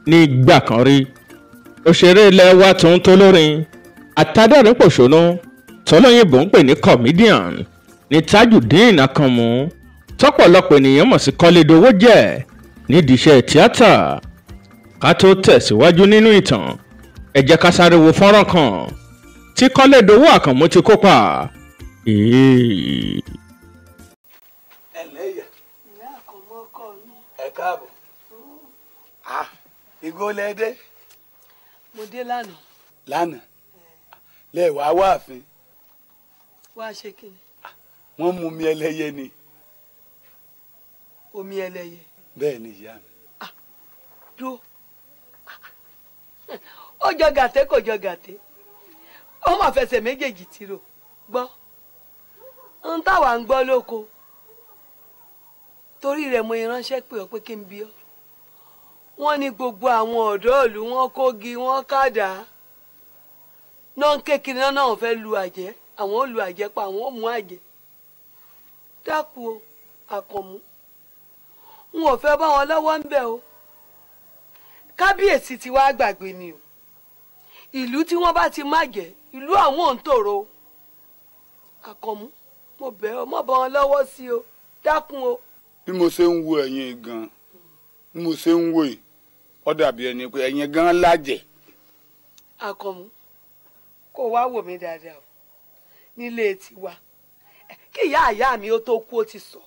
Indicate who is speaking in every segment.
Speaker 1: ní ìgbà kan rí òṣèré ilẹ̀ wa tó ń tó lórin àtàdẹ́rìn-pòṣónú tọ́lọ́yìnbó ń pè ní comedian ní Tajudeen Àkànmú tọ́pọ̀lọpọ̀ ènìyàn mọ̀ sí Kọ́lédowó jẹ́ nídìí iṣẹ́ tíátà. Ká tó tẹ̀síwájú nínú ìtàn ẹ jẹ́ ká sáré wo fọ́nrán kan tí Kọ́lédowó Àkànmú ti kópa.
Speaker 2: Ẹ káàbọ̀. Igbó lẹ́dẹ́.
Speaker 3: Mo dé lánàá.
Speaker 2: Lánàá lẹ́wàá wá àfin.
Speaker 3: Wá ṣe kí ni?
Speaker 2: Wọ́n mú mi ẹlẹ́yẹ ni.
Speaker 3: Omi ẹlẹ́yẹ.
Speaker 2: Bẹ́ẹ̀ ni ìyá mi.
Speaker 3: Dúró. Ó jọ gàté kò jọ gàté. Ó mà fẹsẹ̀ méjèèjì tìrò. Gbọ́. Ń táwa ń gbọ́ lóko. Torí rẹ̀ mo ránṣẹ́ pé ọ pé kí n bí ọ. Wọ́n ní gbogbo àwọn ọ̀dọ́ ìlú wọn kógi wọn kádà. Náà ń kékeré náà fẹ́ lu àjẹ́. Àwọn ò lu àjẹ́ pa àwọn ò mú àjẹ́. Dákun o, Àkànmú. N ò fẹ́ bá wọn lọ́wọ́ ń bẹ̀ o. Kábíyèsí ti wá gbàgbé ni o. Ìlú tí wọ́n bá ti má jẹ́ ìlú àwọn ò ń tòrò. Àkànmú, mo bẹ̀ ọ́ mọ́ bá wọn lọ́wọ́ sí o. Dákun o.
Speaker 2: Bí mo ṣe ń wo ẹ̀yin gan bí mo ṣe ń wo yìí ó dàbí ẹni pé ẹ̀yin gan lájẹ̀.
Speaker 3: Àkànmú, kó wá wò mí dáadáa o nílé tiwa kí ìyá àyá mi ó tó kú ó ti sọ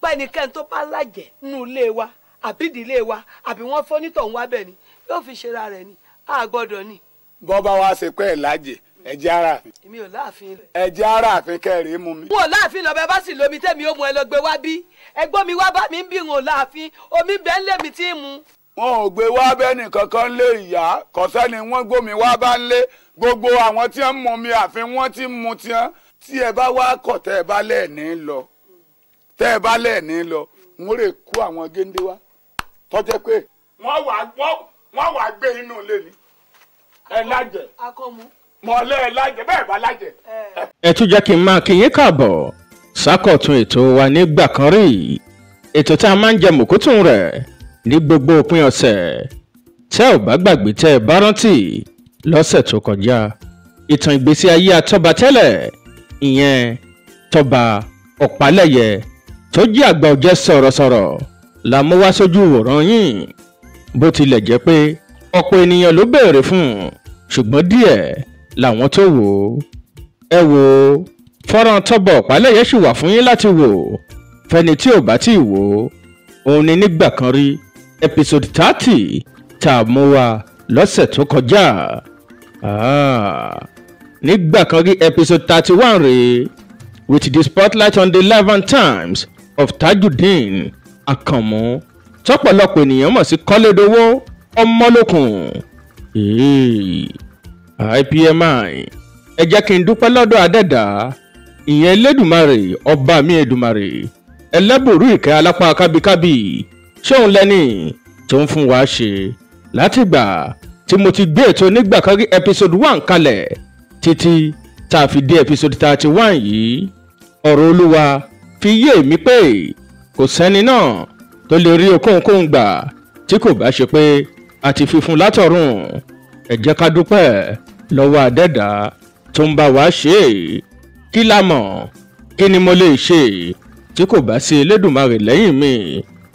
Speaker 3: pé ẹnikẹ́ni tó bá lájẹ̀ nínú ilé wa àbí ìdílé wa àbí wọ́n fọ́nítọ̀ ń wá bẹ̀ ni yóò fi ṣera rẹ̀ ni a gbọ́dọ̀ ni.
Speaker 2: Bọ́ bá wá ṣe pé ẹ̀ lájẹ̀ ẹ̀jẹ̀ aráàfin.
Speaker 3: Èmi ò láàfin.
Speaker 2: Ẹ̀jẹ̀ aráàfin kẹrìí mú mi.
Speaker 3: N ò láàfin lọ bẹ bá sì lómi tẹ́mi ó mu ẹ lọ gbé wá bí ẹgbọ́n mi wá bá mi ń bí n ò láàfin omi bẹ́ẹ̀ ń lé mi tí ń mu.
Speaker 2: Wọn ò gbé wá bẹ́ẹ̀ nìkan kan lé ìyá kọ́sẹ́ni wọ́n gbómi wá bá ń lé gbogbo àwọn tí ń mú mi àfin wọ́n ti ń mu tiẹ́ tí ẹ bá wá kọ̀ tẹ́ ẹ bá lẹ́ẹ̀ní lọ tẹ́ ẹ bá lẹ́ẹ̀ní lọ n ó lè kó àwọn géńdé wá tọ́jẹ́ pé wọ́n wà gbé inú ilé ni ẹ lájẹ̀.
Speaker 3: Àkànmú.
Speaker 2: Mọ̀lẹ́ ẹ lájẹ̀ bẹ́ẹ̀ bá lájẹ̀.
Speaker 1: Ẹ tún jẹ́ kí n máa kí yín káàbọ̀ sákọ̀tún ètò wa nígbà kan rí ètò tá a máa ń jẹ mùkútùn rẹ̀ ní gbogbo òpin ọ̀sẹ̀ tẹ́ ò bá gbàgbé tẹ́ ẹ bá rántí lọ́sẹ̀ tó kọjá ìtàn ìgbésí ayé atọ́ba tẹ́lẹ̀ ìyẹn Tọ́ba Ọ̀pálẹ̀yẹ tó jẹ́ àgbà ọ̀jẹ̀ sọ̀rọ̀sọ̀rọ̀ la mú wá sójú ìwòran yín bó tilẹ̀ jẹ́ pé ọ̀pọ̀ ènìyàn ló béèrè fún ṣùgbọ́n díẹ̀ làwọn tó wò ó. Ẹ wò ó fọ́nrán Tọ́ba Ọ̀pálẹ̀yẹ ṣì wà fún yín láti wò fẹ́ni tí ò bá tí ì wò ó òun ni nígbà kan rí episode 30 tá a mú wá lọ́sẹ̀ tó kọjá. Nígbà kan rí episode 31 rèé with the spotlight on the life and times of Tajudeen Àkànmú tọ́pọ̀lọpọ̀ ènìyàn mọ̀ sí Kọ́lédowó Ọmọlókun. IPMI ẹ jẹ́ kí n dúpẹ́ lọ́dọ̀ Adẹ́dà ìyẹn Elédùmarè ọba mi Èdùmarè ẹlẹ́bùrú ìkẹ́ alápá kábíkábí ṣóun lẹ́ni tó ń fún wa ṣe látìgbà tí mo ti gbé ètò nígbà kan rí episode 1 kalẹ̀ títí tá a fi dé episode 31 yìí ọ̀rọ̀ Olúwa fi yé mi pé kò sẹ́ni náà tó lè rí okòókòó gbà tí kò bá ṣe pé a ti fi fún látọ̀run. Ẹ jẹ́ ká dúpẹ́ lọ́wọ́ Adẹ́dà tó ń bá wa ṣe kí la mọ̀ kí ni mo lè ṣe tí kò bá sí Elédùmarè lẹ́yìn mi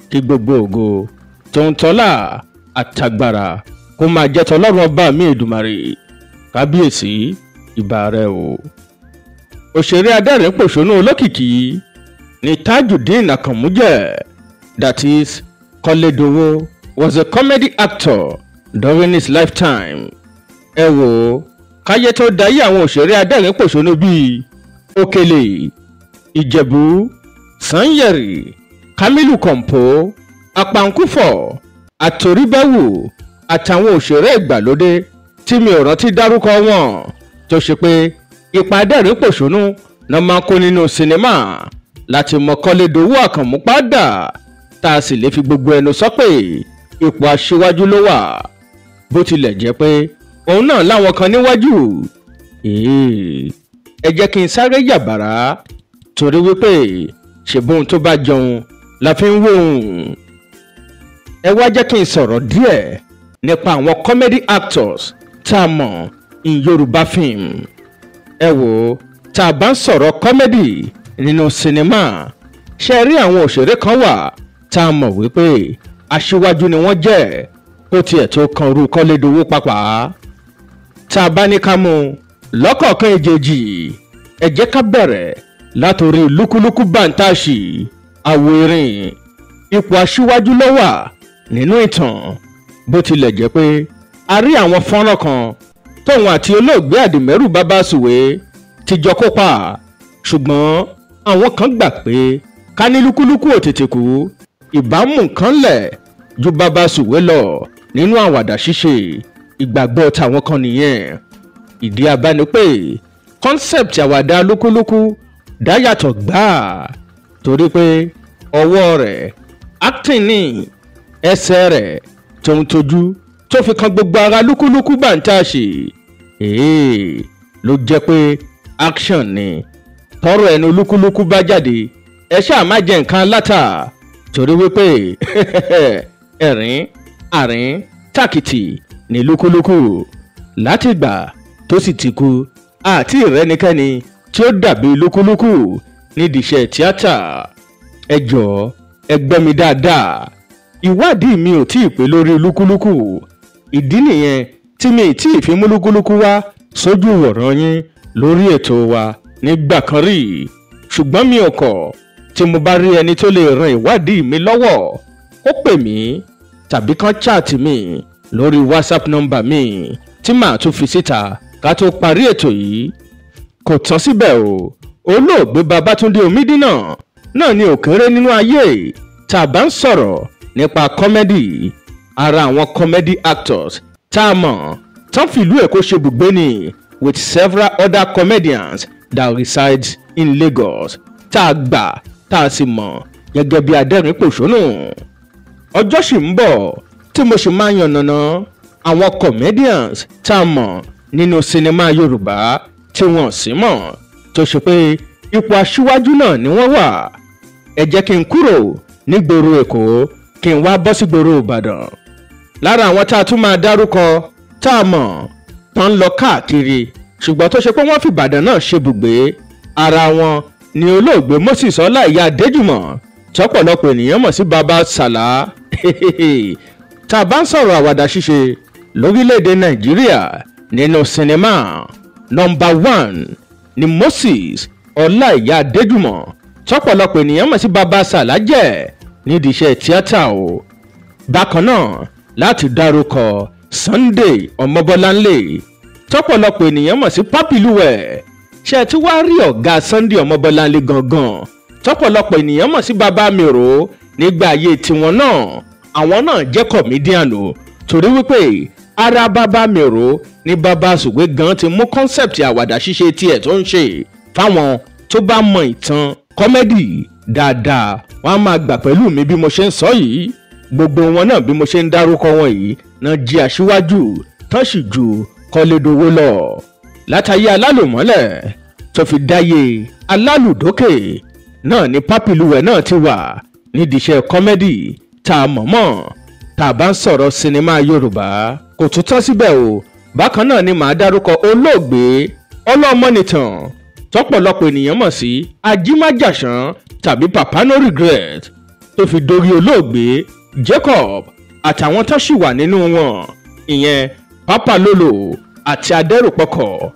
Speaker 1: kí gbogbo ògo tó ń tọ́lá àtàgbàrà kó máa jẹ́ tọlọ́run ọba mi Èdùmarè. Kábíyèsí ìbà rẹ o. Òṣèré adẹ́rìn-pòṣónú olókìkí ni Tajudeen Àkànmú jẹ́, that is Kọ́lédowó was a comedy actor during his lifetime. Ẹ wò ó káyé tó dayé àwọn òṣèré adẹ́rìn-pòṣónú bíi Òkèlè, Ìjẹ̀bú, Sanyẹ̀rì, Kamilu Kọ̀ǹpó, Àpàǹkúfọ̀, Àtòríbẹ́wù àtàwọn òṣèré ìgbàlódé tí mi ò rántí dárúkọ wọn tó ṣe pé ipa adẹ́rìn-pòṣónú náà máa kó nínú sinimá láti mọ Kọ́lédowó Àkànmú padà tá a sì lè fi gbogbo ẹnu sọ pé ipò aṣíwájú ló wà bó tilẹ̀ jẹ́ pé òun náà láwọn kan níwájú. Ẹ jẹ́ kí n sáré yàbàrá torí wípé ṣèbóhun tó bá jọun la fi ń wò ó. Ẹ wá jẹ́ kí n sọ̀rọ̀ díẹ̀ nípa àwọn comedy actors tá a mọ̀ in Yorùbá film. ẹ wò tá a bá ń sọ̀rọ̀ comedy nínú sinimá ṣe rí àwọn òṣèré kan wà tá a mọ̀ wípé aṣíwájú ni wọ́n jẹ́ kó tiẹ̀ tó kan irú Kọ́lédowó pàápàá. tá a bá ní ká mú lọ́kọ̀ọ̀kan èjèèjì ẹ jẹ́ ká bẹ̀rẹ̀ látòrí Lúkúlúkú Bàǹtáṣì Àwòrìn. ipò aṣíwájú ló wà nínú ìtàn bó tilẹ̀ jẹ́ pé a rí àwọn fọ́nrán kan tóun àti olóògbé Àdìmẹ́rù Bàbásùwé ti jọ kópa ṣùgbọ́n àwọn kan gbà pé ká ní Lúkúlúkú ò tètè kú ìbámu nǹkan lẹ̀ ju Bàbásùwé lọ nínú àwàdà ṣíṣe. ìgbàgbọ́ tàwọn kan nìyẹn. ìdí abá ni pé concept àwàdà Lúkúlúkú dá yàtọ̀ gbáà torí pé ọwọ́ rẹ̀ acting ní ẹsẹ̀ rẹ̀ tó ń tojú tó fi kan gbogbo ara Lúkúlúkú Bàǹtáṣì ló jẹ́ pé action ni tọrọ ẹnu Lúkúlúkú bá jáde ẹ ṣáà má jẹ nǹkan látà torí wípé ẹ̀rín àrín tàkìtì ní Lúkúlúkú látìgbà tó sì ti kú àti ìrẹ́nikẹ́ni tí ó dàbí Lúkúlúkú nídìí iṣẹ́ tíátà. ẹ jọ̀ọ́ ẹ gbọ́ mi dáadáa ìwádìí mi ò tí ì pé lórí Lúkúlúkú ìdí nìyẹn tí mi ì tí ì fi mú Lúkúlúkú wá sójú wọ̀ràn yín lórí ètò wa nígbà kan rí ṣùgbọ́n mi ò kọ̀ tí mo bá rí ẹni tó lè ran ìwádìí mi lọ́wọ́ ó pè mí tàbí kàn chat mi lórí WhatsApp nọ́mbà mi tí màá tún fi síta ká tó parí ètò yìí. kò tán síbẹ̀ o olóògbé Babátúndé Omídínà náà ni òkèrè nínú ayé tá a bá ń sọ̀rọ̀ nípa comedy. ara àwọn comedy actors tá a mọ̀ tán fìlú Èkó ṣe bùgbé ni with several other comedians that reside in Lagos tá a gbà tá a sì mọ̀ gẹ́gẹ́ bí adẹ́rìn-pòṣónù. ọjọ́ sì ń bọ̀ tí mo sì máa yànnàná àwọn comedians tá a mọ̀ nínú sinimá Yorùbá tí wọ́n sì mọ̀ tó ṣe pé ipò aṣíwájú náà ni wọ́n wà. ẹ jẹ́ kí n kúrò nígboro Èkó kí n wá bọ́ sígboro Ìbàdàn. lára àwọn tá a tún máa dárúkọ tá a mọ̀ tán ń lọ káàkiri ṣùgbọ́n tó ṣe pé wọ́n fi Ìbàdàn náà ṣe bùgbé ara wọn ni olóògbé Moses Ọláìyá Adéjùmọ̀ tọ́pọ̀lọpọ̀ ènìyàn mọ̀ sí Baba Sàlá. tá a bá ń sọ̀rọ̀ àwàdà ṣíṣe lórílẹ̀‐èdè Nàìjíríà nínú sinimá nọ́mbà 1 ni Moses Ọláìyá Adéjùmọ̀ tọ́pọ̀lọpọ̀ ènìyàn mọ̀ sí Baba Sàlá jẹ́ nídìí iṣẹ́ tíátà o. bákan náà láti dárúkọ Sunday Ọmọbọ́láńlé tọ́pọ̀lọpọ̀ ènìyàn mọ̀ sí Pápílúwẹ̀ ṣe tí wàá rí ọ̀gá Sunday Ọmọbọ́láńlé gangan tọ́pọ̀lọpọ̀ ènìyàn mọ̀ sí Bàbá Mèrò nígbà ayé tiwọn náà àwọn náà jẹ́ comedian o torí wípé ara Bàbá Mèrò ní Bàbásùwé gan ti mú concept àwàdà ṣíṣe tiẹ̀ tó ń ṣe fáwọn tó bá mọ ìtàn comedy dáadáa wọ́n á máa gbà pẹ̀lú mi bí mo ṣe ń sọ yìí. gbogbo wọn náà bí mo ṣe ń dárúkọ wọn yìí náà jí aṣíwájú tán sì ju Kọ́lédowó lọ. látàyé alálùmọ́lẹ̀ tó fi dáyé alálùdókè náà ni Pápílúwẹ̀ náà ti wà nídìí iṣẹ́ comedy tá a mọ̀mọ́ tá a bá ń sọ̀rọ̀ sinimá Yorùbá. kò tún tán síbẹ̀ o bákan náà ni màá dárúkọ olóògbé Ọlọ́mọnìtàn tọ́pọ̀lọpọ̀ ènìyàn mọ̀ sí Ajímájàsán tàbí Papa No Regret tó fi dórí olóògbé Jacob àtàwọn tó ṣì wà nínú wọn ìyẹn Papa Lolo àti Adẹ́rùpọ̀kọ̀.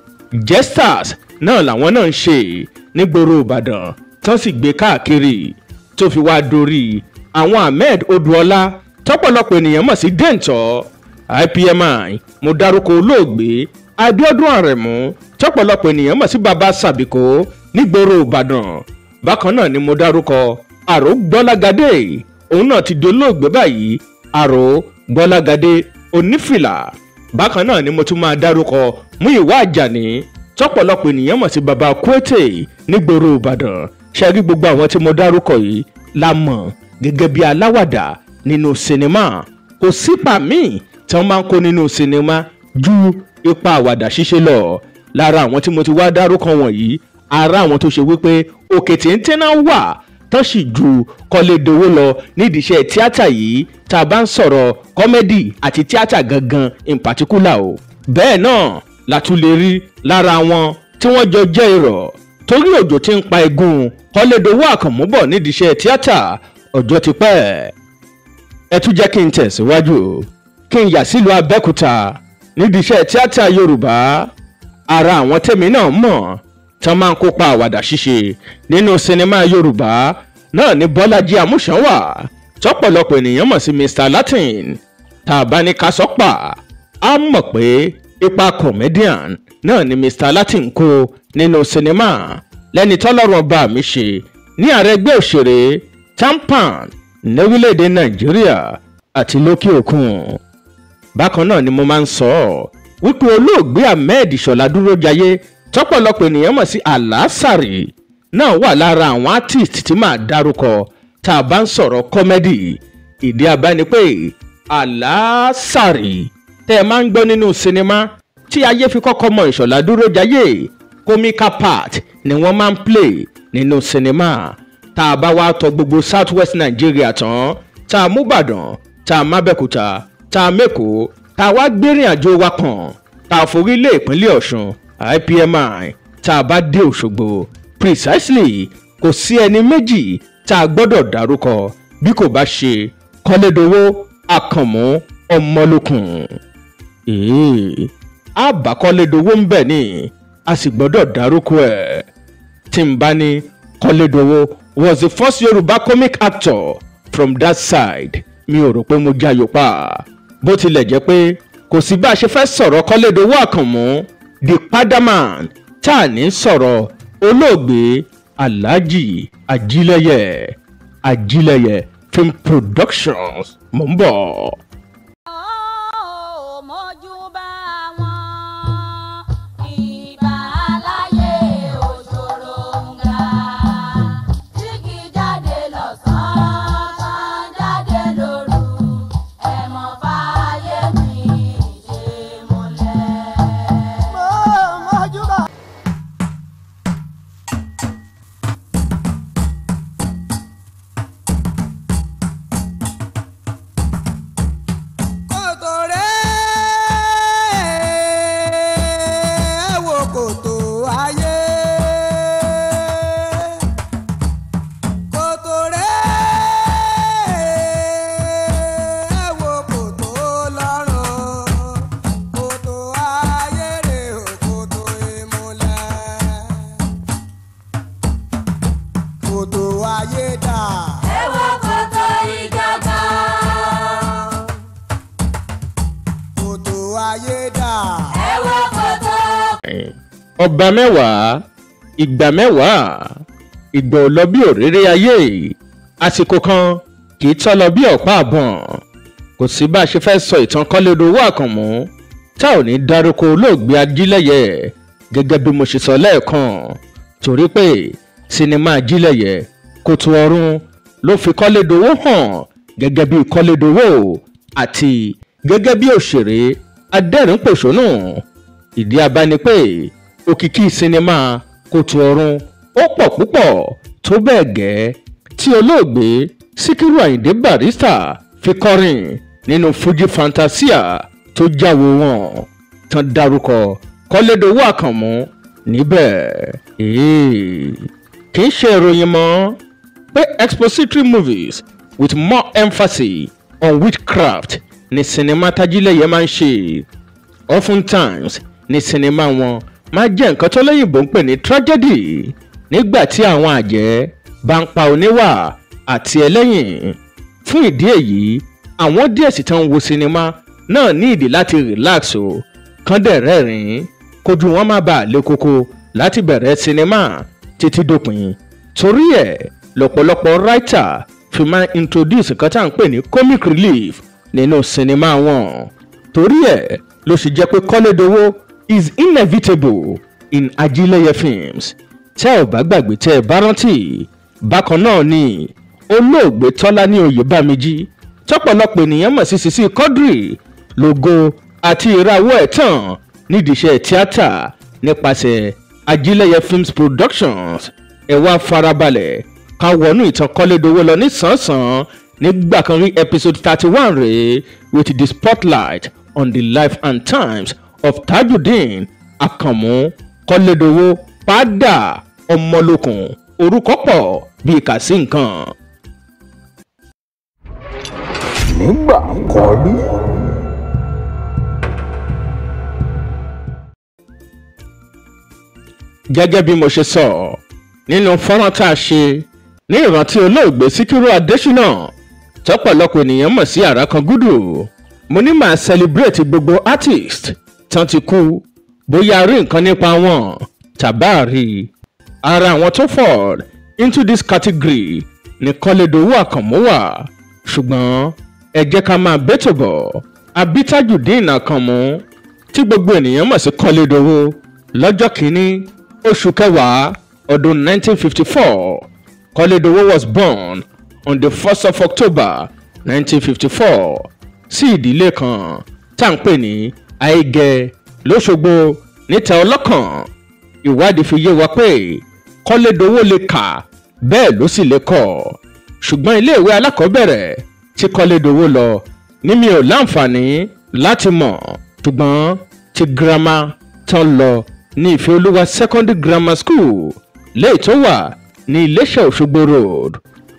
Speaker 1: Jesters náà làwọn náà ń ṣe nígboro Ìbàdàn tán sì gbé káàkiri tó fi wá dórí àwọn Ahmed Odùọlá tọ́pọ̀lọpọ̀ ènìyàn mọ̀ sí Dẹ́ǹtọ́. IPMI mo dárúkọ olóògbé Abíọ́dún Àrẹ̀mú tọ́pọ̀lọpọ̀ ènìyàn mọ̀ sí Baba Sàbíkó nígboro Ìbàdàn. bákan náà ni mo dárúkọ Àrò Gbọ́lágadé òun náà ti dolóògbé báyìí Àrò Gbọ́lágadé onífìlà. bákan náà ni mo tún máa dárúkọ Múyìwá Àjàní tọ́pọ̀lọpọ̀ ènìyàn mọ̀ sí Baba Kúétè nígboro Ìbàdàn. ṣe rí gbogbo àwọn tí mo dárúkọ yìí la mọ̀ gẹ́gẹ́ bí aláwàdà nínú sinimá. kò sípa míì tí wọ́n máa ń kó nínú sinimá ju ipa àwàdà ṣíṣe lọ. lára àwọn tí mo ti wá dárúkọ wọ̀nyí ara àwọn tó ṣe wípé òkè téńté náà wà tán sì ju Kọ́lédowó lọ nídìí iṣẹ́ tíátà yìí tá a bá ń sọ̀rọ̀ kọ́mẹ́dì àti tíátà gangan in particular o. bẹ́ẹ̀ náà la tún lè rí lára wọn tí wọ́n jọ jẹ́ irọ́ torí òjò tí ń pa igun Kọ́lédowó Àkànmú bọ̀ nídìí iṣẹ́ tíátà ọjọ́ ti pẹ́. ẹ tún jẹ́ kí n tẹ̀síwájú kí n yà sílùú Abẹ́òkúta nídìí iṣẹ́ tíátà Yorùbá. ara àwọn tèmi náà mọ̀ tán máa ń kópa àwàdà ṣíṣe nínú sinimá Yorùbá náà ní Bọ́lájí Àmúṣánwà tọ́pọ̀lọpọ̀ ènìyàn mọ̀ sí Mr Latin. tá a bá ní ká sọ́pà á mọ̀ pé ipa comedian náà ni Mr Latin kó nínú sinimá lẹ́ni tọ́lọ́run ọba mi ṣe ní ààrẹ ẹgbẹ́ òṣèré TAMPAN ní orílẹ̀-èdè Nàìjíríà àti lókè òkun. bákan náà ni mo máa ń sọ wípé olóògbé Ahmed Ṣọlá Dúrójayé tọ́pọ̀lọpọ̀ ènìyàn mọ̀ sí Alásàrì náà wà lára àwọn artist tí máa dárúkọ tá a bá ń sọ̀rọ̀ kọ́mẹ́dì. ìdí abá ni pé Alásàrì tẹ́ ẹ máa ń gbọ́ nínú sinimá tí ayé fi kọ́kọ́ mọ Ìṣọ̀lá Dúrójayé comical part ni wọ́n máa ń play nínú sinimá. tá a bá wá tọ gbogbo South West Nigeria tán tá a mú Ìbàdàn tá a mábẹ́kúta tá a mẹ́kọ̀ọ́ tá a wá gbérìn àjò wa kàn tá a forí lé ìpínlẹ̀ Ọ̀ṣun IPMI tá a bá dé Òṣogbo precisely kò sí ẹni méjì tá a gbọ́dọ̀ dárúkọ bí kò bá ṣe Kọ́lédowó Àkànmú Ọmọlókun. a bá Kọ́lédowó ń bẹ̀ ni a sì gbọ́dọ̀ dárúkọ ẹ̀. tí n bá ní Kọ́lédowó was the first Yorùbá comic actor from that side mi ò rò pé mo jayò pa. bó tilẹ̀ jẹ́ pé kò sí bá a ṣe fẹ́ sọ̀rọ̀ Kọ́lédowó Àkànmú the Padaman tá a ní sọ̀rọ̀ olóògbé Alhaji Ajílẹ̀yẹ Film Productions mò ń bọ̀. ọba mẹ́wàá ìgbà mẹ́wàá ìgbà ò lọ bí òréré ayé àsìkò kan kì í tọ́ lọ bí ọ̀pá àbọ̀n. kò sí bá a ṣe fẹ́ sọ ìtàn Kọ́lédowó Àkànmú tá ò ní dárúkọ olóògbé Ajílẹ̀yẹ gẹ́gẹ́ bí mo ṣe sọ lẹ́ẹ̀kan torí pé sinimá Ajílẹ̀yẹ Kòtò Ọ̀run ló fi Kọ́lédowó hàn gẹ́gẹ́ bí Kọ́lédowó àti gẹ́gẹ́ bí òṣèré adẹ́rìn-pòṣónù. ìdí abá ni pé òkìkí sinimá Kòtò Ọ̀run ó pọ̀ púpọ̀ tó bẹ́ẹ̀ gẹ́ tí olóògbé Síkírù Àyìndé Barrister fi kọrin nínú Fuji Fantasia tó jáwó wọn tán dárúkọ Kọ́lédowó Àkànmú níbẹ̀. kì í ṣe ìròyìn mọ́ pé expository movies with more emphasis on witchcraft ni sinimá Tájílẹ̀yẹ máa ń ṣe. Oftentimes ni sinimá wọn máa jẹ́ nǹkan tó lóyìnbó ń pè ní tragedy nígbà tí àwọn àjẹ́ bá ń pa oníwà àti ẹlẹ́yìn. fún ìdí èyí àwọn díẹ̀ sì tán wo sinimá náà ní ìdí láti relax o kán dẹ̀ rẹ́rìn-ín kójú wọn má bàa lé koko láti bẹ̀rẹ̀ sinimá títí dópin. torí ẹ̀ lọ́pọ̀lọpọ̀ writer fi máa introduce nǹkan tá à ń pè ní comic relief nínú sinimá wọn. torí ẹ̀ ló ṣe jẹ́ pé Kọ́lédowó is inevitable in Ajílẹ̀yẹ films. tẹ́ ò bá gbàgbé tẹ́ ẹ bá rántí bákan náà ni olóògbé Tọ́lání Oyèbámijí tọ́pọ̀lọpọ̀ ènìyàn mọ̀ sí Sisi Quadri lógo àti ìrawọ́ ẹ̀ tàn nídìí iṣẹ́ tíátà nípasẹ̀ Ajílẹ̀yẹ Films Productions. ẹ wá farabalẹ̀ ká wọnú ìtàn Kọ́lédowó lọ nísànsàn nígbà kan rí episode 31 rèé with the spotlight on the life and times of Tajudeen Àkànmú Kọ́lédowó padà Ọmọlókun orúkọ pọ̀ bíi kà sí nǹkan.
Speaker 4: nígbà kan rí.
Speaker 1: gẹ́gẹ́ bí mo ṣe sọ nínú fọ́nrán tá a ṣe ní ìrántí olóògbé Síkírù Adéṣínà tọ́pọ̀lọpọ̀ ènìyàn mọ̀ sí Àràkangúdù mo ní màá celebrate gbogbo artist tán ti kú bóyá rí nǹkan nípa wọn tàbáàrí ara àwọn tó fall into this category ní Kọ́lédowó Àkànmú wà ṣùgbọ́n ẹ jẹ́ ká máa bẹ́tò bọ̀ àbí Tajudeen Àkànmú tí gbogbo ènìyàn mọ̀ sí Kọ́lédowó lọ́jọ́ kìíní oṣù kẹwàá ọdún 1954 Kọ́lédowó was born on the 1st of October 1954 sí ìdílé kan tá à ń pè ní Àìgẹ l'Óṣogbo níta Ọlọ́kàn ìwádìí fi yé wa pé Kọ́lédowó lè kà bẹ́ẹ̀ ló sì lè kọ ṣùgbọ́n iléèwé alákọ̀ọ́bẹ̀rẹ̀ tí Kọ́lédowó lọ ní mi ò láǹfààní láti mọ̀ ṣùgbọ́n ti girama tán lọ ní Ìfẹ́olúwa secondary grammar school léyìí tó wà ní Iléṣà Òṣogbo road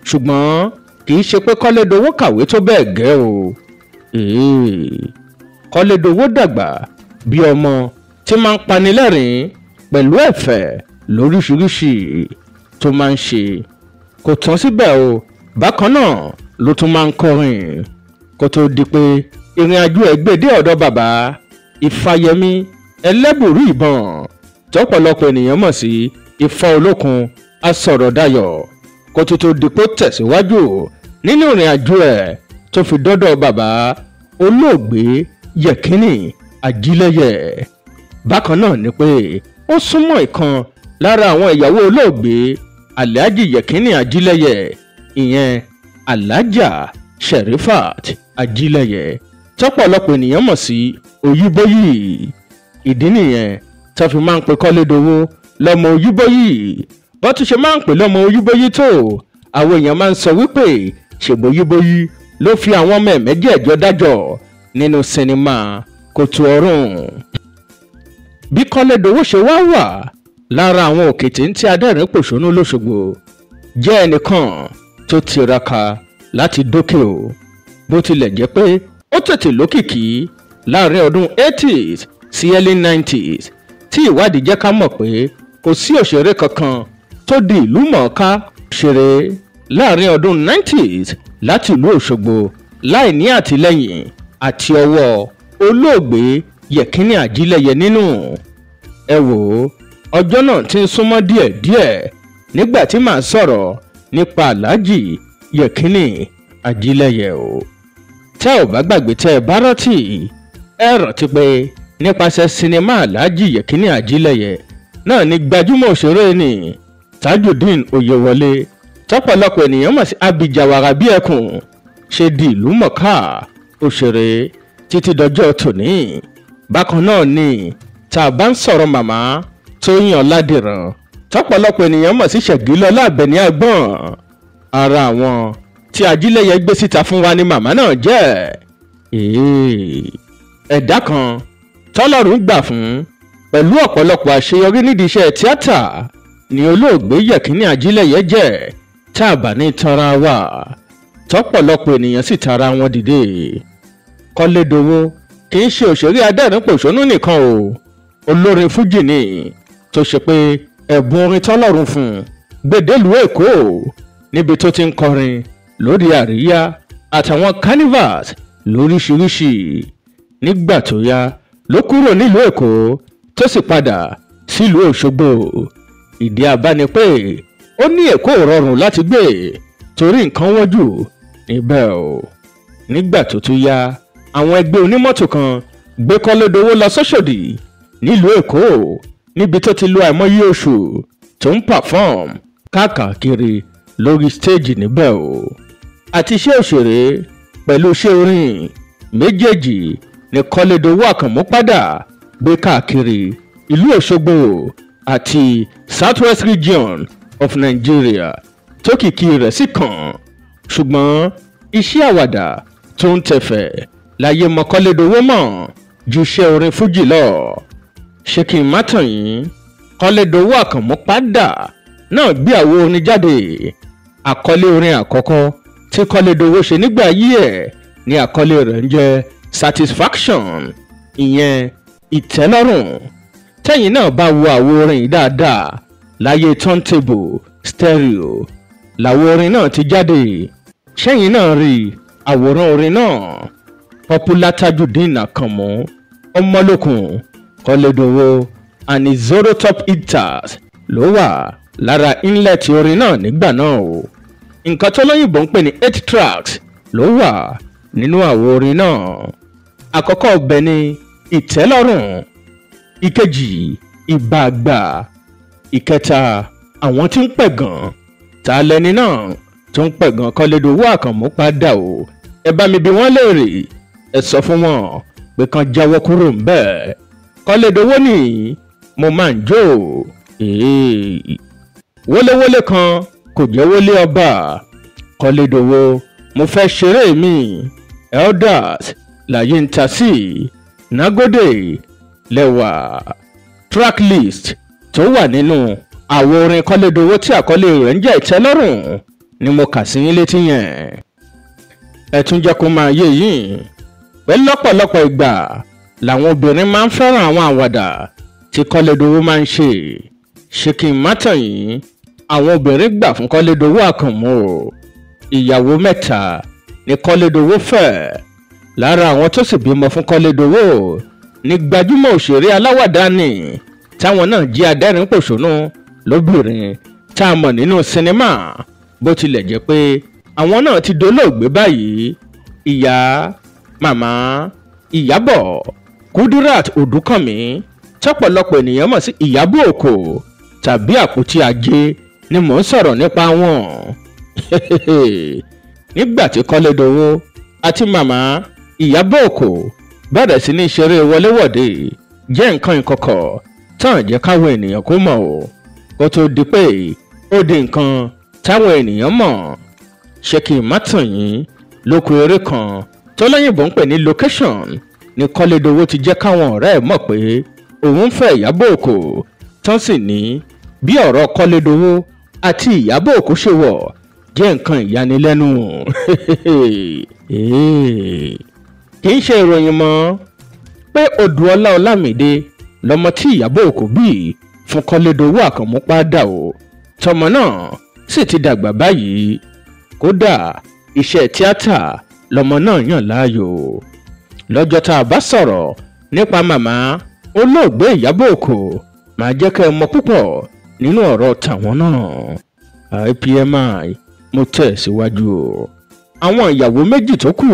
Speaker 1: ṣùgbọ́n kì í ṣe pé Kọ́lédowó kàwé tó bẹ́ẹ̀ gẹ́ o. Kọ́lédowó dàgbà bí ọmọ tí máa ń panilẹ́rìn pẹ̀lú ẹ̀fẹ̀ lóríṣiríṣi tó máa ń ṣe kò tán síbẹ̀ o bákan náà ló tún máa ń kọrin kó tó di pé ìrìn àjò ẹ̀ gbé dé ọ̀dọ̀ bàbá Ifáyẹmí Ẹlẹ́bùrú Ìbọn tọ́pọ̀lọpọ̀ ènìyàn mọ̀ sí Ifá Olókun Asọ̀rọ̀dayọ̀ kó tó di pé tẹ̀síwájú nínú ìrìn àjò ẹ̀ tó fi dọ́dọ̀ bàbá olóògbé Yẹ̀kínì Ajílẹ́yẹ bákan náà ni pé ó súnmọ́ ìkan lára àwọn ìyàwó olóògbé Alhaji Yẹ̀kínì Ajílẹ́yẹ ìyẹn Alhaja Sherifat Ajílẹ́yẹ tọ́pọ̀lọpọ̀ ènìyàn mọ̀ sí Oyíbóyì ìdí nìyẹn tó fi máa ń pe Kọ́lédowó lọ́mọ Oyíbóyì bó tún ṣe máa ń pè lọ́mọ Oyíbóyì tó àwọn èèyàn máa ń sọ wípé ṣègbè Oyíbóyì ló fi àwọn ọmọ ẹ̀ mẹ́jẹ̀ẹ̀jọ dájọ́ nínú sinimá Kòtò Ọ̀run. bí Kọ́lédowó ṣe wá wà lára àwọn òkìtì tí adẹ́rìn pòṣónú l'Óṣogbo jẹ́ ẹnìkan tó tiraka láti dókè o bó tilẹ̀ jẹ́ pé ó tètè lókìkí láàrin ọdún 80s sí early 90s tí ìwádìí jẹ́ ká mọ̀ pé kò sí òṣèré kankan tó di ìlú mọ̀ọ́ká òṣèré láàrin ọdún 90s láti ìlú Òṣogbo láì ní àtìlẹ́yìn àti ọwọ́ olóògbé Yẹ̀kínì Ajílẹ́yẹ nínú. ẹ wò ó ọjọ́ náà ti ń súnmọ́ díẹ̀díẹ̀ nígbà tí màá sọ̀rọ̀ nípa Alhaji Yẹ̀kínì Ajílẹ́yẹ o. tẹ́ ò bá gbàgbé tẹ́ ẹ bá rántí ẹ rántí pé nípasẹ̀ sinimá Alhaji Yẹ̀kínì Ajílẹ́yẹ náà ni gbajúmọ̀ òṣèré ni Tajudeen Oyèwọlé tọ́pọ̀lọpọ̀ ènìyàn mọ̀ sí Abijawara bí ẹkùn ṣe di ìlú mọ̀ká òṣèré títí dọjọ́ tòní. bákan náà ni tá a bá ń sọ̀rọ̀ màmá Tóyìn Ọládìran tọ́pọ̀lọpọ̀ ènìyàn mọ̀ sí Ṣẹ̀gilọ́lá Àbẹ̀ní Àgbọ̀n ara àwọn tí Ajílẹ́yẹ gbé síta fún wa ni màmá náà jẹ́. ẹ̀dá kan tọ́lọ́run gbà fún pẹ̀lú ọ̀pọ̀lọpọ̀ àṣeyọrí nídìí iṣẹ́ tíátà ni olóògbé Yẹ̀kínì Ajílẹ́yẹ jẹ́ tá a bá ní tanra wa tọ́pọ̀lọpọ̀ ènìyàn sì tara wọn dìde. Kọ́lédowó kì í ṣe òṣèré adẹ́rìn-pòṣónú nìkan o olórin fújì ni tó ṣe pé ẹ̀bùn orin tọ́lọ́run fún gbèdélùú Èkó níbi tó ti ń kọrin lórí àríyá àtàwọn carnivals lóríṣiríṣi. nígbà tó yá ló kúrò nílùú Èkó tó sì padà sílùú Òṣogbo. ìdí abá ni pé ó ní Èkó rọrùn láti gbé torí nǹkan wọ́n jù níbẹ̀ o. nígbà tó tún yá àwọn ẹgbẹ́ onímọ́tò kan gbé Kọ́lédowó lọ sọ́ṣòdì nílùú Èkó níbi tó ti lo àìmọye oṣù tó ń perform káàkiri lórí stage níbẹ̀ o. àti iṣẹ́ òṣèré pẹ̀lú iṣẹ́ orin méjèèjì ni Kọ́lédowó Àkànmú padà gbé káàkiri ìlú Òṣogbo àti Southwest region of Nigeria tókìkí rẹ̀ sì kàn ṣùgbọ́n iṣẹ́ àwàdà tó ń tẹ̀fẹ̀ láyé mọ Kọ́lédowó mọ̀ ju iṣẹ́ orin fújì lọ. ṣé kí n má tàn yín, Kọ́lédowó Àkànmú padà náà gbé àwo orin jáde. àkọlé orin àkọ́kọ́ tí Kọ́lédowó ṣe nígbà ayé ẹ̀ ní àkọlé rẹ̀ ń jẹ́ Satisfaction, ìyẹn ìtẹ́lọ́rùn. tẹ́yìn náà bá wo àwo orin yìí dáadáa láyé turntable stereo làwo orin náà ti jáde. ṣẹ́yìn náà rí àwòrán orin náà. Popular Tajudeen Àkànmú Ọmọlókun Kọ́lédowó and his Zoro top hitters ló wà lára inlet orin náà nígbà náà o. nǹkan tó lóyìnbó ń pè ní 8 tracks ló wà nínú àwo orin náà. àkọ́kọ́ ọbẹ̀ ni ìtẹ́lọ́rùn, ìkejì ìbàgbà, ìkẹta àwọn tí ń pẹ̀gàn. ta lẹni náà tó ń pẹ̀gàn Kọ́lédowó Àkànmú padà o? ẹ bá mi bi wọ́n léèrè, ẹ sọ fún wọn pé kan jáwọ́ kúrò ń bẹ̀. Kọ́lédowó ní mo máa ń jó wọléwọlé kan kò jẹ́ wọlé ọba. Kọ́lédowó mo fẹ́ ṣeré mi, elders láyé ń ta sí Nagode lẹ́wà. track list tó wà nínú àwo orin Kọ́lédowó tí àkọlé rẹ̀ ń jẹ́ ìtẹ́lọ́rùn ni mo kà sí yín létí yẹn. ẹ tún jẹ́ kó máa yé yín pé lọ́pọ̀lọpọ̀ ìgbà làwọn obìnrin máa ń fẹ́ràn àwọn àwàdà tí Kọ́lédowó máa ń ṣe. ṣé kí n má tàn yín, àwọn obìnrin gbà fún Kọ́lédowó Àkànmú o. ìyàwó 3 ni Kọ́lédowó fẹ́. lára àwọn tó sì bímọ fún Kọ́lédowó ní gbajúmọ̀ òṣèré aláwàdà ni táwọn náà jẹ́ adẹ́rìn-pòṣónú lóbìnrin tá a mọ̀ nínú sinimá, bó tilẹ̀ jẹ́ pé àwọn náà ti dolóògbé báyìí. ìyá màmá Ìyábọ̀ Kudirat Odùkànmí tọ́pọ̀lọpọ̀ ènìyàn mọ̀ sí Ìyábọ̀ Òkò tàbí Àpótí Ajé ni mò ń sọ̀rọ̀ nípa wọn. nígbà tí Kọ́lédowó àti màmá Ìyábọ̀ Òkò bẹ̀rẹ̀ sí ní ṣeré wọléwọ̀de jẹ́ nǹkan ìkọ̀kọ̀ tán jẹ́ káwọn ènìyàn kó mọ̀ o, kó tó di pé ó di nǹkan táwọn ènìyàn mọ̀. ṣé kí n má tàn yín, lóko eré kan tó lóyìnbó ń pè ní location ni Kọ́lédowó ti jẹ́ káwọn ọ̀rẹ́ ẹ̀ mọ̀ pé òun ń fẹ́ Ìyábọ̀ Òkò, tán sì ní bí ọ̀rọ̀ Kọ́lédowó àti Ìyábọ̀ Òkò ṣe wọ̀ jẹ́ nǹkan ìyanilẹ́nu. kì í ṣe ìròyìn mọ́ pé Odùọlá Ọlámídé lọmọ tí Ìyábọ̀ Òkò bí fún Kọ́lédowó Àkànmú padà o. tọmọ náà sì ti dàgbà báyìí, kódà iṣẹ́ tíátà lọmọ náà yàn láàyò. lọ́jọ́ tá a bá sọ̀rọ̀ nípa màmá olóògbé Ìyábọ̀ Òkò máa jẹ́ kẹ́ ẹ mọ̀ púpọ̀ nínú ọ̀rọ̀ tàwọn náà. IPMI mo tẹ̀ síwájú o. àwọn ìyàwó méjì tó kù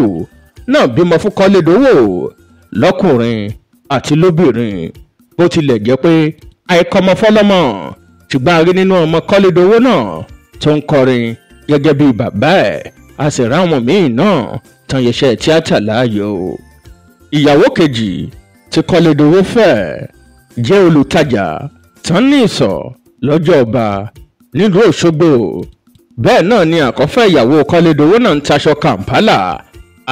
Speaker 1: náà bímọ fún Kọ́lédowó lọ́kùnrin àti lóbìnrin, bó tilẹ̀ jẹ́ pé àìkọ́mọ fọ́lọ́mọ ṣùgbọ́n a rí nínú ọmọ Kọ́lédowó náà tó ń kọrin gẹ́gẹ́ bí bàbá ẹ̀, a sì ráwọn míì náà tán yẹsẹ̀ tíátà láàyò. ìyàwó kejì tí Kọ́lédowó fẹ́ jẹ́ olùtajà tán ní ìsọ̀ lọ́jọ́ ọba nílùú Òṣogbo. bẹ́ẹ̀ náà ni àkọ́fẹ́ ìyàwó Kọ́lédowó náà ń taṣọ Kampala